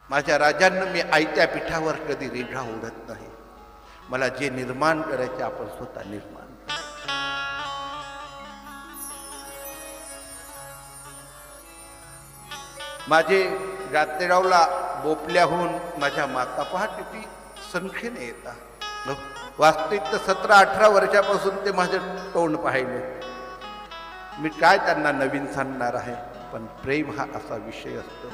माझ्या राजांना मी आयत्या पिठावर कधी रेघा ओढत नाही. मला जे निर्माण करायचे आपण स्वतः निर्माण. माझे गातेरावला बोपल्याहून माझ्या माता पहा किती संख्येने येतात. वास्तविक तर 17-18 वर्षापासून ते माझं तोंड पाहिले. मी काय त्यांना नवीन सांगणार आहे. पण प्रेम हा असा विषय असतो.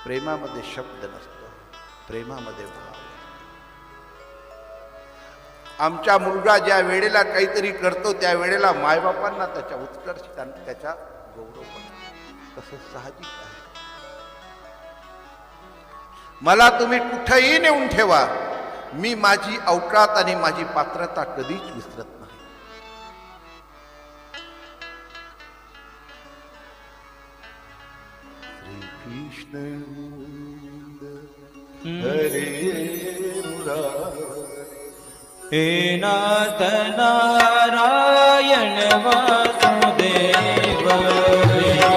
प्रेमामध्ये शब्द नसतो, प्रेमामध्ये भाव. आमचा मुलगा ज्या वेळेला काहीतरी करतो त्या वेळेला मायबापांना त्याच्या उत्कर्ष त्याच्या गौरव करतो. तसं साहजिक आहे. मला तुम्ही कुठेही नेऊन ठेवा, मी माझी अवकात आणि माझी पात्रता कधीच विसरत नाही. श्री कृष्ण हरे मुरारी हे नाथ नारायण वासुदेव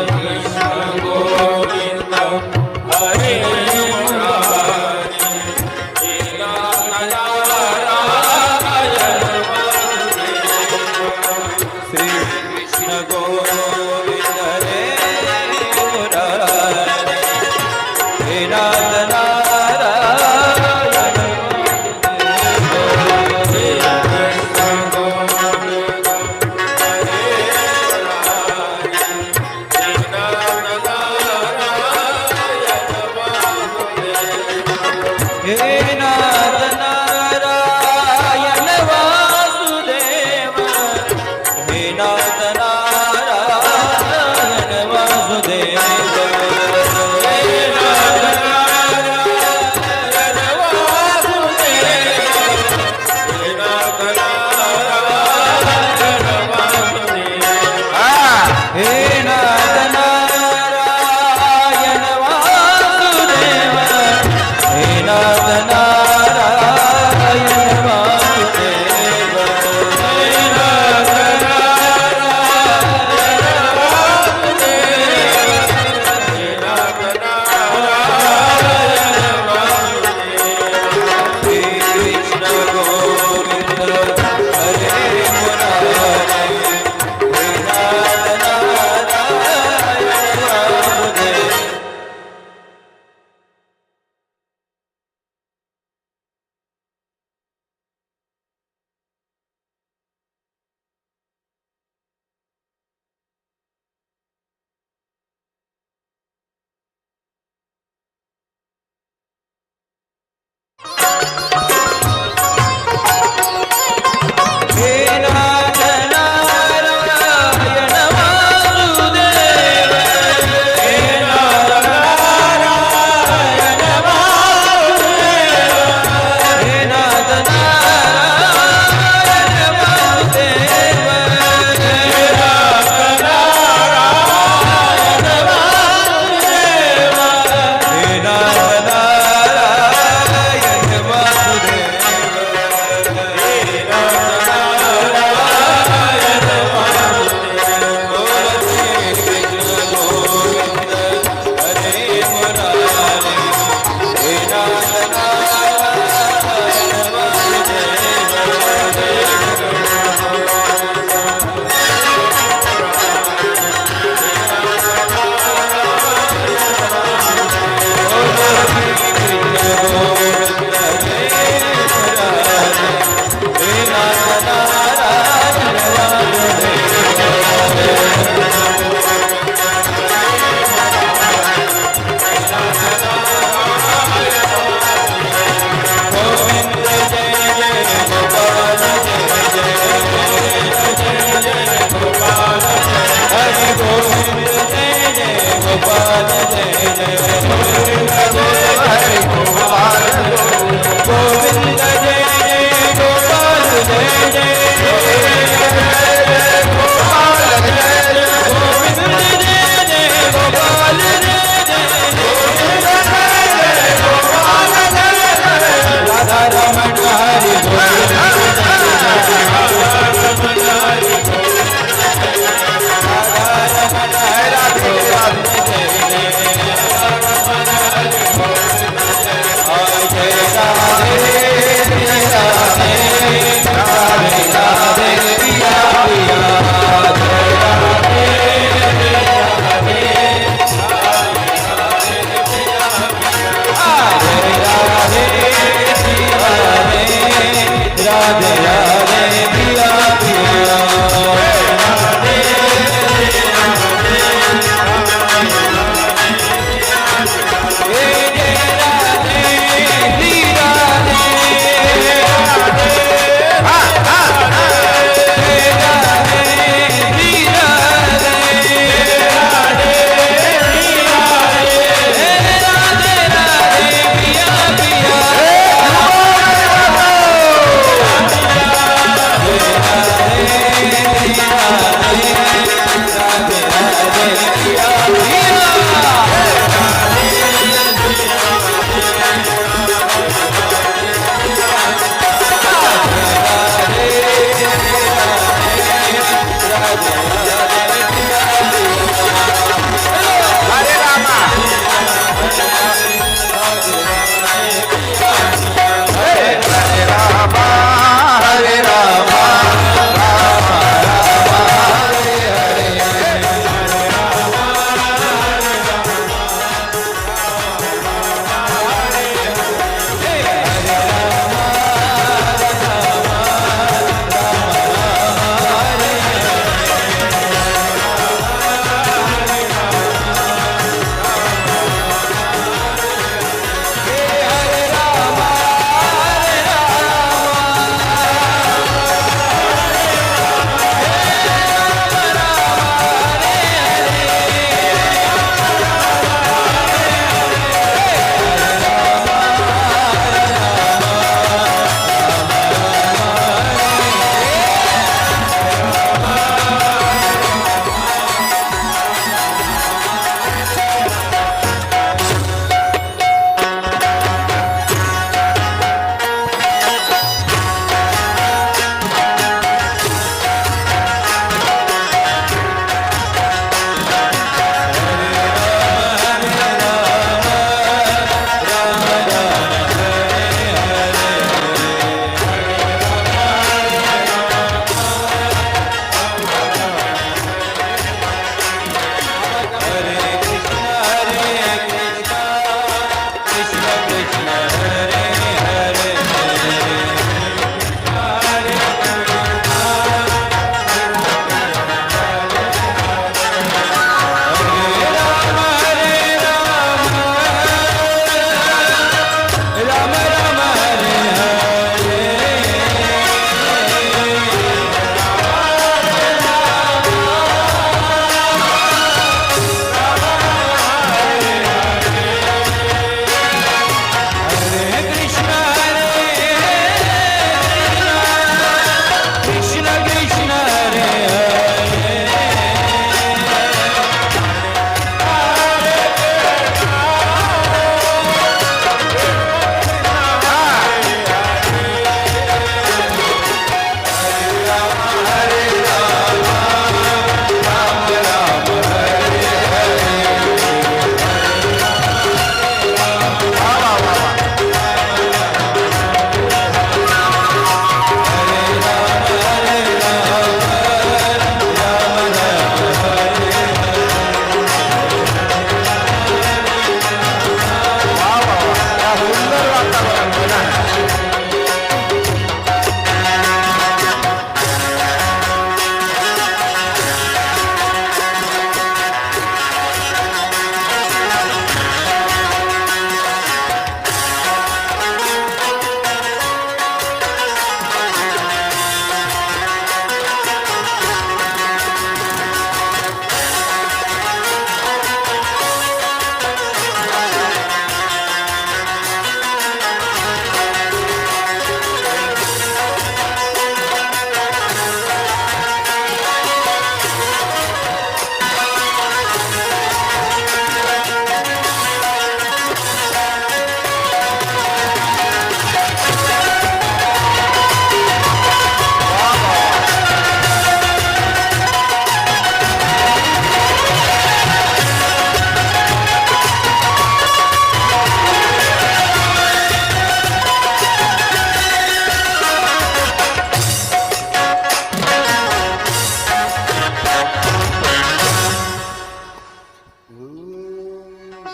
कृष्ण गोविंद हरे नाथ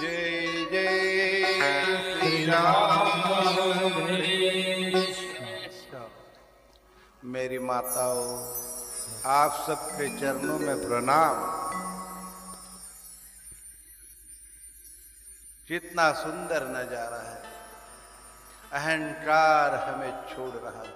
जय जय श्री राम। मेरी माताओं, आप सबके चरणों में प्रणाम। कितना सुंदर नजारा है। अहंकार हमें छोड़ रहा है।